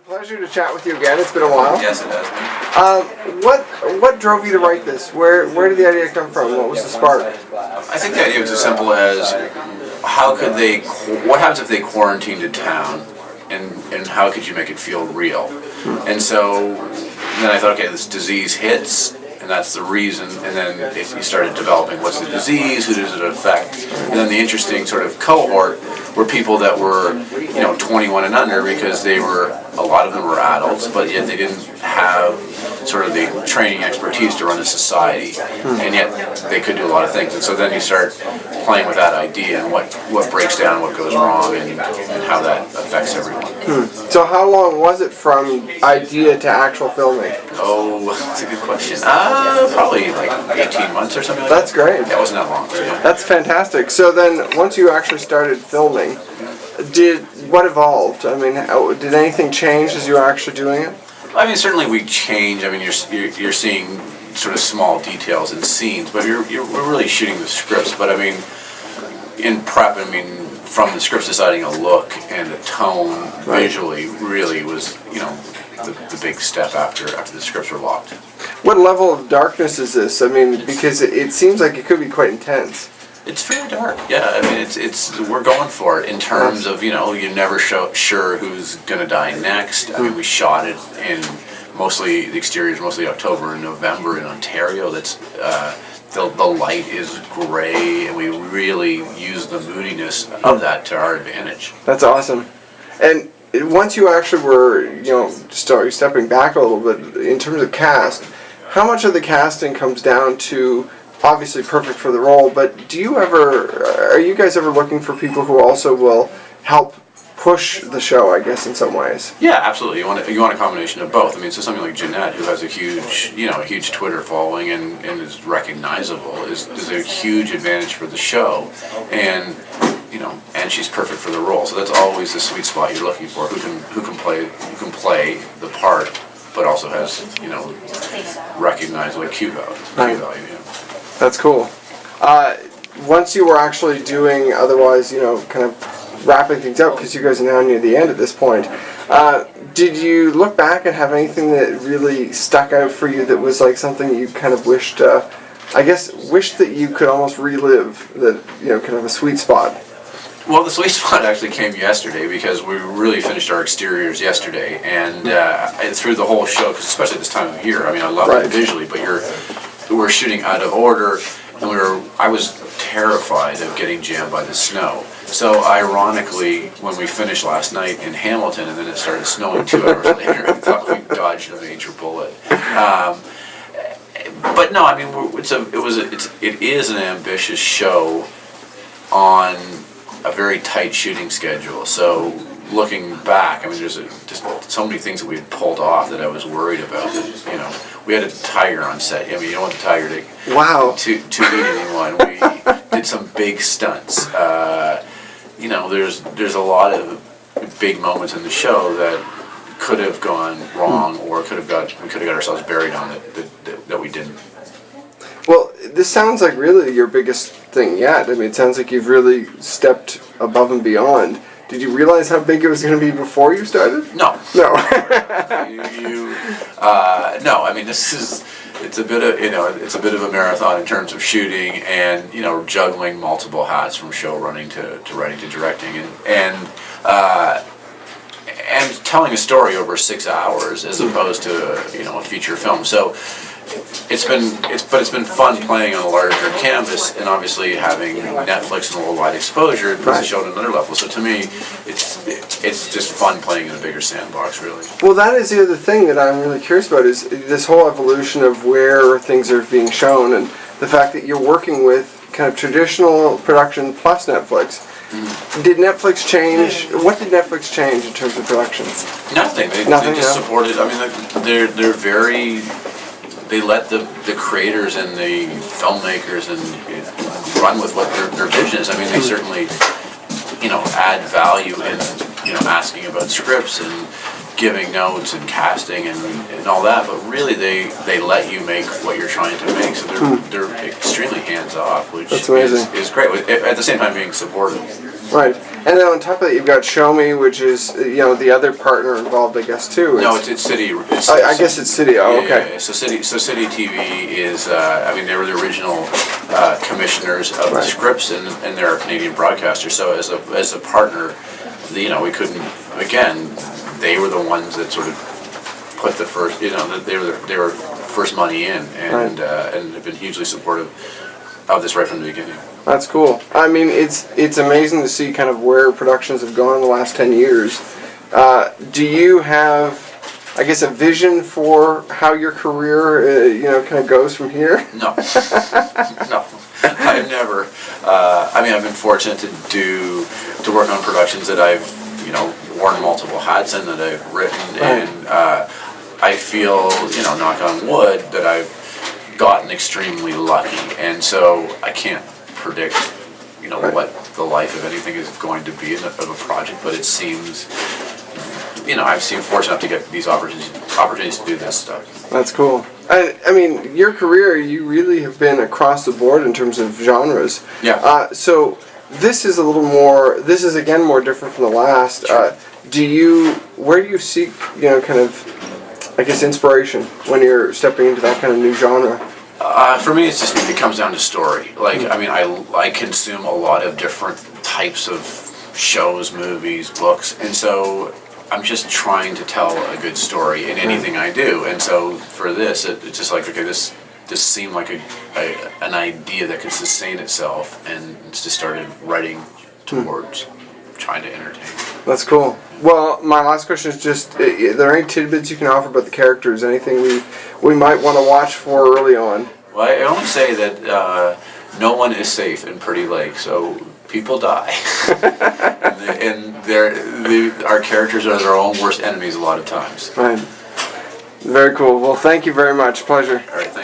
Pleasure to chat with you again. It's been a while. Yes, it has been. What drove you to write this? Where did the idea come from? What was the spark? I think the idea was as simple as what happens if they quarantined a town, and how could you make it feel real? And so then I thought, okay, this disease hits, and that's the reason. And then you started developing what's the disease, who does it affect, and then the interesting sort of cohort were people that were 21 and under, because a lot of them were adults, but yet they didn't have sort of the training expertise to run a society, and yet they could do a lot of things. And so then you start playing with that idea and what breaks down, what goes wrong, and how that affects everyone. So how long was it from idea to actual filming? Oh, that's a good question. Probably like 18 months or something like that. That's great. Yeah, it wasn't that long. So yeah. That's fantastic. So then, once you actually started filming, what evolved? I mean, did anything change as you were actually doing it? I mean, certainly we change. I mean, you're seeing sort of small details in scenes, but we're really shooting the scripts. But I mean, in prep, I mean, from the scripts deciding a look and a tone visually really was, the big step after the scripts were locked. What level of darkness is this? I mean, because it seems like it could be quite intense. It's very dark. Yeah, I mean, it's we're going for it in terms of, you're never sure who's going to die next. I mean, we shot it in the exterior is mostly October and November in Ontario. That's the light is gray, and we really use the moodiness of that to our advantage. That's awesome. And once you actually were, stepping back a little bit in terms of cast, how much of the casting comes down to obviously perfect for the role, but are you guys ever looking for people who also will help push the show, I guess, in some ways? Yeah, absolutely. You want a combination of both. I mean, so something like Jeanette, who has a huge Twitter following and is recognizable, is a huge advantage for the show, and she's perfect for the role. So that's always the sweet spot you're looking for. Who can play the part, but also has recognizable Q value. Yeah. That's cool. Once you were actually doing, otherwise, kind of wrapping things up, because you guys are now near the end at this point, did you look back and have anything that really stuck out for you that was like something you kind of wished that you could almost relive, that, kind of a sweet spot? Well, the sweet spot actually came yesterday, because we really finished our exteriors yesterday, and through the whole show, because especially this time of year, I mean, I love it visually, but we're shooting out of order, and I was terrified of getting jammed by the snow. So ironically, when we finished last night in Hamilton, and then it started snowing 2 hours later, I thought we dodged a major bullet. But no, I mean, it is an ambitious show on a very tight shooting schedule. So looking back, I mean, there's just so many things that we had pulled off that I was worried about. That, we had a tiger on set. I mean, you don't want the tiger to eat anyone. We did some big stunts. There's a lot of big moments in the show that could have gone wrong, or we could have got ourselves buried on that we didn't. Well, this sounds like really your biggest thing yet. I mean, it sounds like you've really stepped above and beyond. Did you realize how big it was going to be before you started? No. No. No. I mean, it's a bit of a marathon in terms of shooting, and juggling multiple hats, from show running to writing to directing, and telling a story over 6 hours as opposed to a feature film. So it's been fun playing on a larger canvas, and obviously having Netflix and worldwide exposure puts the show at another level. So to me, it's just fun playing in a bigger sandbox, really. Well, that is the other thing that I'm really curious about, is this whole evolution of where things are being shown, and the fact that you're working with kind of traditional production plus Netflix. Did Netflix change? What did Netflix change in terms of production? Nothing. They just supported. I mean, they're very. They let the creators and the filmmakers and run with what their vision is. I mean, they certainly add value in asking about scripts and giving notes and casting and all that, but really they let you make what you're trying to make. So they're extremely hands off, which is great. At the same time, being supportive. Right. And then on top of that, you've got Show Me, which is the other partner involved, I guess too. No, it's City. I guess it's City. Oh, okay. Yeah. So City TV is. They were the original commissioners of the scripts, and they're a Canadian broadcaster. So as a partner, we couldn't. Again, they were the ones that sort of put the first. They were first money in, and have been hugely supportive of this right from the beginning. That's cool. I mean, it's amazing to see kind of where productions have gone in the last 10 years. Do you have, I guess, a vision for how your career, kind of goes from here? No. No. I've never. I've been fortunate to work on productions that I've, worn multiple hats in, that I've written, and I feel, knock on wood, that I've gotten extremely lucky, and so I can't predict, what the life of anything is going to be of a project, but it seems, I've seen fortunate enough to get these opportunities to do this stuff. That's cool. I mean, your career, you really have been across the board in terms of genres. Yeah. So this is this is again more different from the last. Sure. Where do you seek, kind of, I guess, inspiration when you're stepping into that kind of new genre? For me, it comes down to story. I consume a lot of different types of shows, movies, books, and so I'm just trying to tell a good story in anything I do. And so for this, it's just like, okay, this seemed like an idea that could sustain itself, and just started writing towards trying to entertain. That's cool. Well, my last question is just, are there any tidbits you can offer about the characters? Anything we might want to watch for early on? Well, I only say that no one is safe in Pretty Lake, so people die. and our characters are their own worst enemies a lot of times. Right. Very cool. Well, thank you very much. Pleasure. All right, thank you.